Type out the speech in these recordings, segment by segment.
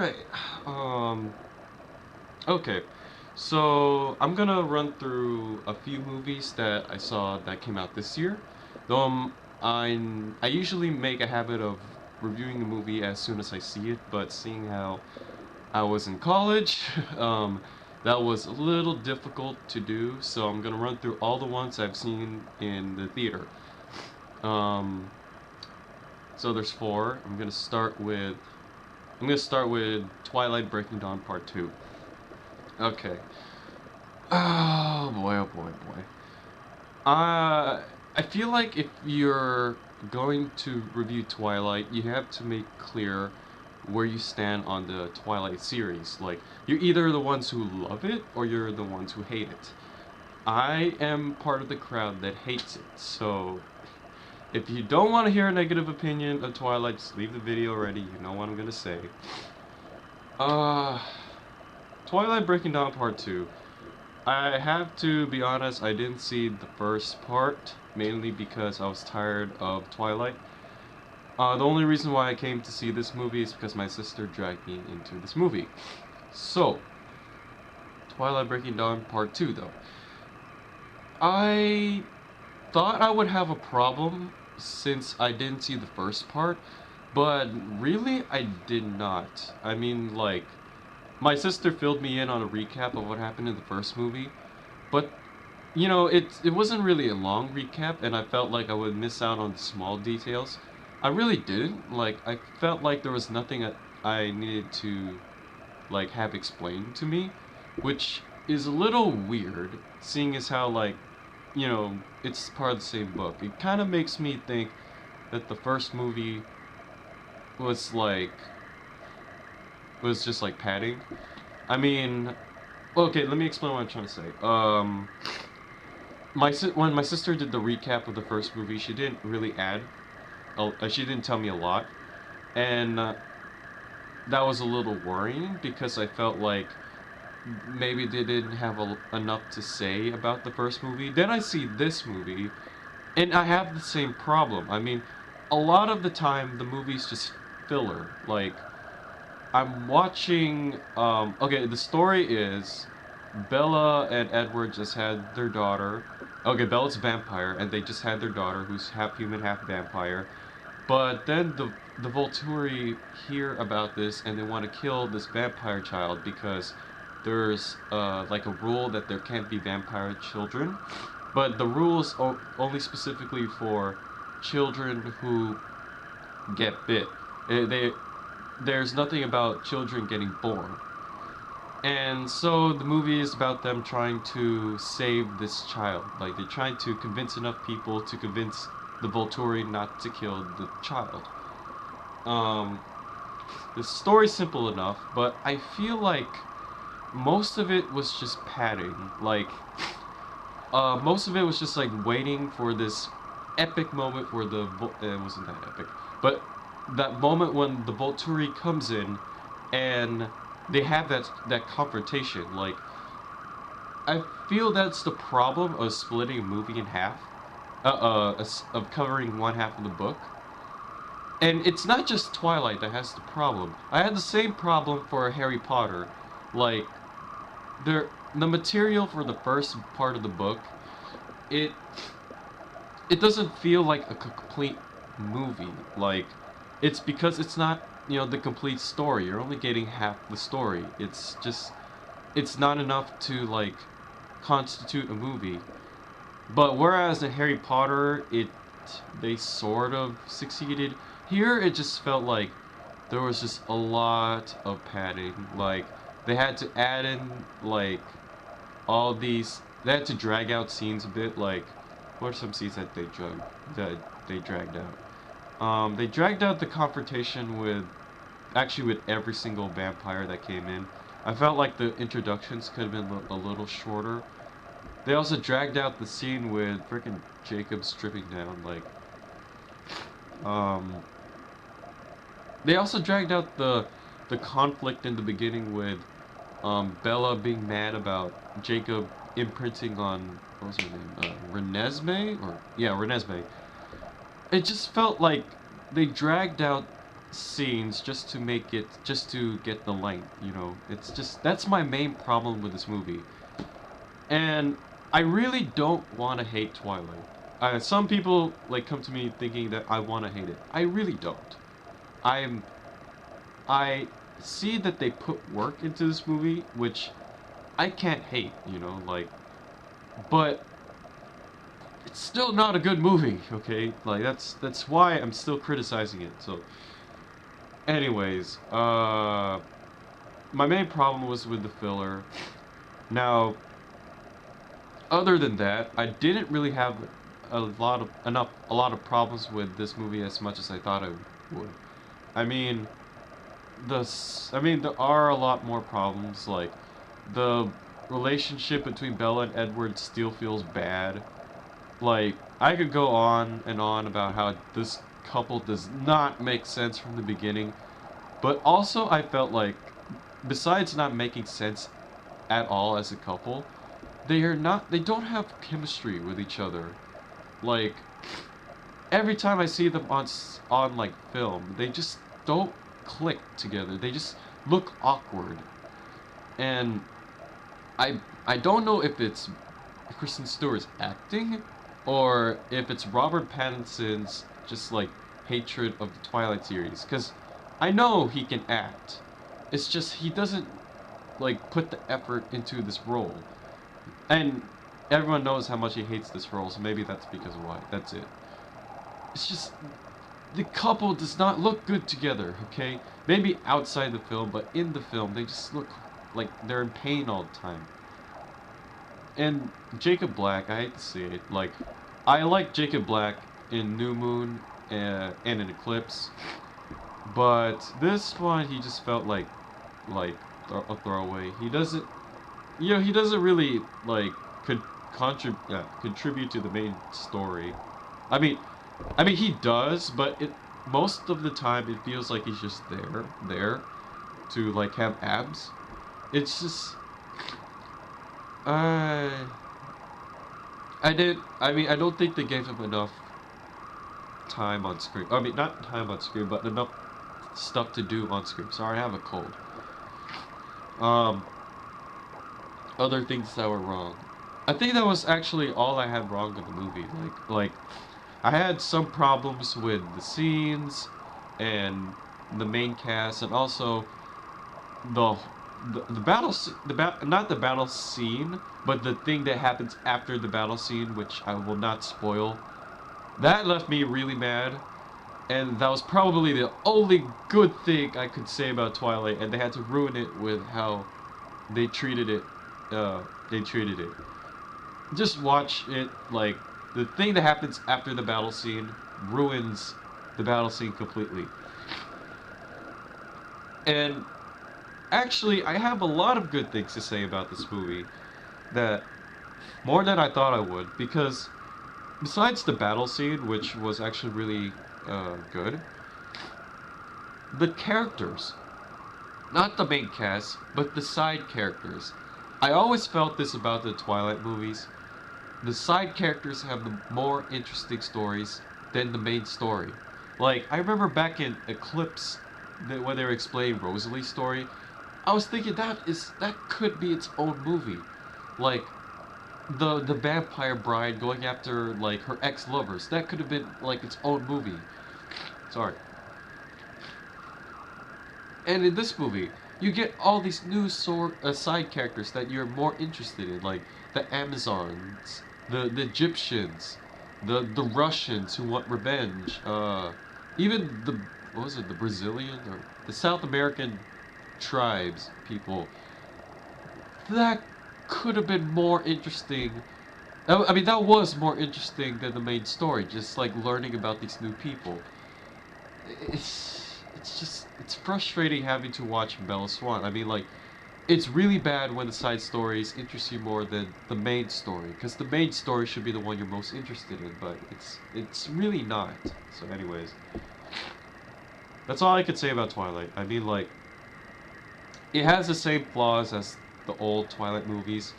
Alright. Um, okay. So, I'm gonna run through a few movies that I saw that came out this year. Though I usually make a habit of reviewing a movie as soon as I see it, but seeing how I was in college, that was a little difficult to do, so I'm gonna run through all the ones I've seen in the theater. Um, so there's four. I'm gonna start with Twilight Breaking Dawn Part 2. Okay. Oh boy, boy. I feel like if you're going to review Twilight, you have to make clear where you stand on the Twilight series. Like, you're either the ones who love it or you're the ones who hate it. I am part of the crowd that hates it, so if you don't want to hear a negative opinion of Twilight, just leave the video already. You know what I'm gonna say. Uh, Twilight Breaking Dawn Part 2. I have to be honest, I didn't see the first part, mainly because I was tired of Twilight. The only reason why I came to see this movie is because my sister dragged me into this movie. So, Twilight Breaking Dawn Part 2 though. I thought I would have a problem since I didn't see the first part, but really I did not. I mean, like, my sister filled me in on a recap of what happened in the first movie, but it wasn't really a long recap, and I felt like I would miss out on small details. I really didn't. Like, I felt like there was nothing that I needed to like have explained to me, which is a little weird, seeing as how it's part of the same book. It kind of makes me think that the first movie was like was just like padding. I mean, okay, let me explain what I'm trying to say. When my sister did the recap of the first movie, she didn't really she didn't tell me a lot, and that was a little worrying because I felt like maybe they didn't have enough to say about the first movie. Then I see this movie, and I have the same problem. I mean, a lot of the time the movie's just filler. Like, I'm watching. Okay, the story is Bella and Edward just had their daughter. Okay, Bella's a vampire, and they just had their daughter, who's half human, half vampire. But then the Volturi hear about this, and they want to kill this vampire child because there's like a rule that there can't be vampire children. But the rules only specifically for children who get bit. There's nothing about children getting born. And so the movie is about them trying to save this child. Like, they're trying to convince enough people to convince the Volturi not to kill the child. Um, the story's simple enough, but I feel like most of it was just padding. Like, most of it was just like waiting for this epic moment where it wasn't that epic, but that moment when the Volturi comes in and they have that confrontation. Like, I feel that's the problem of splitting a movie in half, of covering one half of the book. And it's not just Twilight that has the problem. I had the same problem for Harry Potter. Like, the material for the first part of the book, it it doesn't feel like a complete movie. Like, it's because it's not, the complete story. You're only getting half the story. It's not enough to like constitute a movie. But whereas in Harry Potter, they sort of succeeded. Here, it just felt like there was just a lot of padding. Like, they had to add in like all these. They had to drag out scenes a bit. Like, what are some scenes that they dragged out? They dragged out the confrontation with every single vampire that came in. I felt like the introductions could have been a little shorter. They also dragged out the scene with freaking Jacob stripping down. Like, um, they also dragged out the conflict in the beginning with Bella being mad about Jacob imprinting on, what was her name? Renesmee? Or yeah, Renesmee. It just felt like they dragged out scenes just to make it, just to get the length, you know. It's just, that's my main problem with this movie. And I really don't want to hate Twilight. Some people like come to me thinking that I want to hate it. I really don't. I'm I see that they put work into this movie, which I can't hate, you know, like, but it's still not a good movie, okay? Like that's why I'm still criticizing it. So anyways, my main problem was with the filler. Now, other than that, I didn't really have a lot of problems with this movie as much as I thought I would. I mean, there are a lot more problems, like the relationship between Bella and Edward still feels bad. Like, I could go on and on about how this couple does not make sense from the beginning, but also I felt like, besides not making sense at all as a couple, they don't have chemistry with each other. Like, every time I see them on like film, they just don't click together. They just look awkward. And I don't know if it's Kristen Stewart's acting or if it's Robert Pattinson's just like hatred of the Twilight series, cuz I know he can act. It's just he doesn't like put the effort into this role. And everyone knows how much he hates this role, so maybe that's because of why. That's it. It's just the couple does not look good together, okay? Maybe outside the film, but in the film they just look like they're in pain all the time. And Jacob Black, I hate to say it, like, I like Jacob Black in New Moon and in Eclipse, but this one he just felt like a throwaway. He doesn't, you know, he doesn't really like contribute to the main story. I mean, he does, but it most of the time it feels like he's just there to like have abs. It's just uh I don't think they gave him enough time on screen. I mean, not time on screen, but enough stuff to do on screen. Sorry, I have a cold. Um, other things that were wrong. I think that was actually all I had wrong with the movie. Like I had some problems with the scenes and the main cast, and also the the battle not the battle scene, but the thing that happens after the battle scene, which I will not spoil. That left me really mad, and that was probably the only good thing I could say about Twilight, and they had to ruin it with how they treated it. They treated it. Just watch it. Like, the thing that happens after the battle scene ruins the battle scene completely. And actually, I have a lot of good things to say about this movie, that more than I thought I would, because besides the battle scene, which was actually really good, the characters, not the main cast, but the side characters. I always felt this about the Twilight movies. The side characters have the more interesting stories than the main story. Like, I remember back in Eclipse, when they were explaining Rosalie's story, I was thinking that could be its own movie. Like, the vampire bride going after like her ex-lovers. That could have been like its own movie. Sorry. And in this movie, you get all these new side characters that you're more interested in, like the Amazons, the Egyptians, the Russians who want revenge, even the what was it, the Brazilian or the South American tribes people. That could have been more interesting. I mean, that was more interesting than the main story. Just like learning about these new people. It's frustrating having to watch Bella Swan. I mean, like, it's really bad when the side stories interest you more than the main story, because the main story should be the one you're most interested in, but it's really not. So, anyways, that's all I could say about Twilight. I mean, like, it has the same flaws as the old Twilight movies,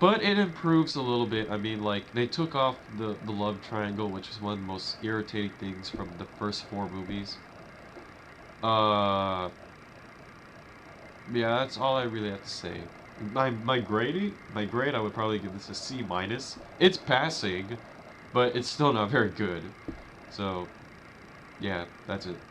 but it improves a little bit. I mean, like, they took off the love triangle, which is one of the most irritating things from the first four movies. Uh, yeah, that's all I really have to say. My grade, I would probably give this a C minus. It's passing, but it's still not very good. So, yeah, that's it.